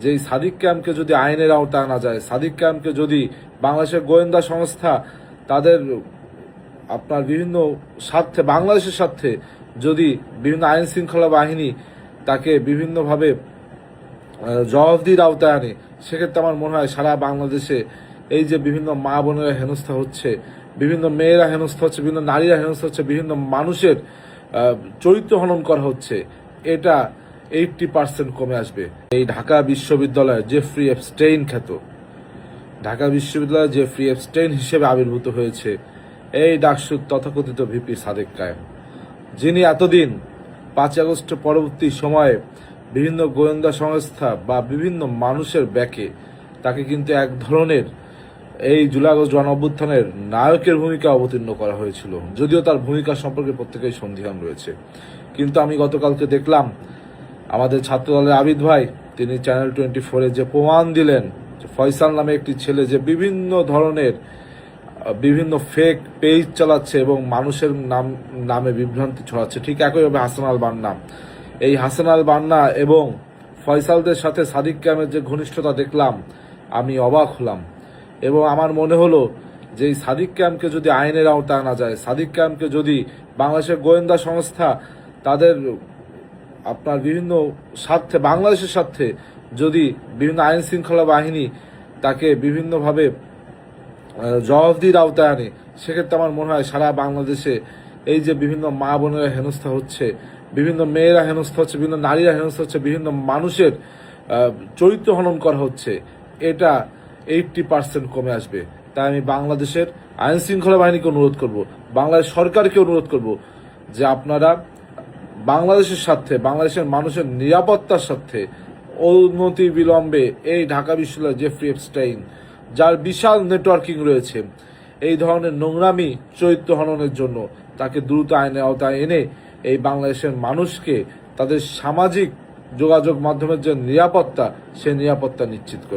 যে সাদিক ক্যাম্পকে যদি আইনের আওতায় আনা যায়, সাদিক ক্যাম্পকে যদি বাংলাদেশের গোয়েন্দা সংস্থা তাদের আপনার বিভিন্ন স্বার্থে, বাংলাদেশের স্বার্থে যদি বিভিন্ন আইন শৃঙ্খলা বাহিনী তাকে বিভিন্নভাবে জবাবদিহির আওতায় আনে, সেক্ষেত্রে আমার মনে হয় সারা বাংলাদেশে এই যে বিভিন্ন মা বোনেরা হেনস্থা হচ্ছে, বিভিন্ন মেয়েরা হেনস্থা হচ্ছে, বিভিন্ন নারীরা হেনস্থা হচ্ছে, বিভিন্ন মানুষের চরিত্র হনন করা হচ্ছে, এটা 80% কমে আসবে। এই ঢাকা বিশ্ববিদ্যালয়ের জেফ্রি এপস্টেইন খ্যাত ঢাকা বিশ্ববিদ্যালয়ের জেফ্রি এপস্টেইন হিসেবে আবির্ভূত হয়েছে এই ডাকসুর তথাকথিত ভিপি সাদেক কায়েম, যিনি এতদিন 5 আগস্ট পরবর্তী সময়ে বিভিন্ন গোয়েন্দা সংস্থা বা বিভিন্ন মানুষের ব্যাকে তাকে কিন্তু এক ধরনের এই জুলাই আগস্ট গণ অভ্যুত্থানের নায়কের ভূমিকা অবতীর্ণ করা হয়েছিল, যদিও তার ভূমিকা সম্পর্কে প্রত্যেকেই সন্দিহান রয়েছে। কিন্তু আমি গতকালকে দেখলাম আমাদের ছাত্রদলের আবিদ ভাই, তিনি চ্যানেল 24-এ যে প্রমাণ দিলেন, ফয়সাল নামে একটি ছেলে যে বিভিন্ন ধরনের বিভিন্ন ফেক পেজ চালাচ্ছে এবং মানুষের নামে বিভ্রান্তি ছড়াচ্ছে, ঠিক একইভাবে হাসান আল বান্না, এই হাসান আল বান্না এবং ফয়সালদের সাথে সাদিক ক্যামের যে ঘনিষ্ঠতা দেখলাম, আমি অবাক হলাম। এবং আমার মনে হলো যে এই সাদিক ক্যাম্পকে যদি আইনের আওতায় আনা যায়, সাদিক ক্যাম্পকে যদি বাংলাদেশের গোয়েন্দা সংস্থা তাদের আপনার বিভিন্ন স্বার্থে, বাংলাদেশের স্বার্থে যদি বিভিন্ন আইন শৃঙ্খলা বাহিনী তাকে বিভিন্নভাবে জবাবদিহির আওতায় আনে, সেক্ষেত্রে আমার মনে হয় সারা বাংলাদেশে এই যে বিভিন্ন মা বোনেরা হেনস্থা হচ্ছে, বিভিন্ন মেয়েরা হেনস্থা হচ্ছে, বিভিন্ন নারীরা হেনস্থা হচ্ছে, বিভিন্ন মানুষের চরিত্র হনন করা হচ্ছে, এটা 80% কমে আসবে। তাই আমি বাংলাদেশের আইন শৃঙ্খলা বাহিনীকে অনুরোধ করব, বাংলাদেশ সরকারকে অনুরোধ করব যে আপনারা বাংলাদেশের স্বার্থে, বাংলাদেশের মানুষের নিরাপত্তার স্বার্থে অনতি বিলম্বে এই ঢাকা বিশ্ববিদ্যালয়ের জেফ্রি এপস্টেইন, যার বিশাল নেটওয়ার্কিং রয়েছে এই ধরনের নোংরামি চরিত্র হননের জন্য, তাকে দ্রুত আইনের আওতায় এনে এই বাংলাদেশের মানুষকে তাদের সামাজিক যোগাযোগ মাধ্যমের যে নিরাপত্তা, সে নিরাপত্তা নিশ্চিত করবে।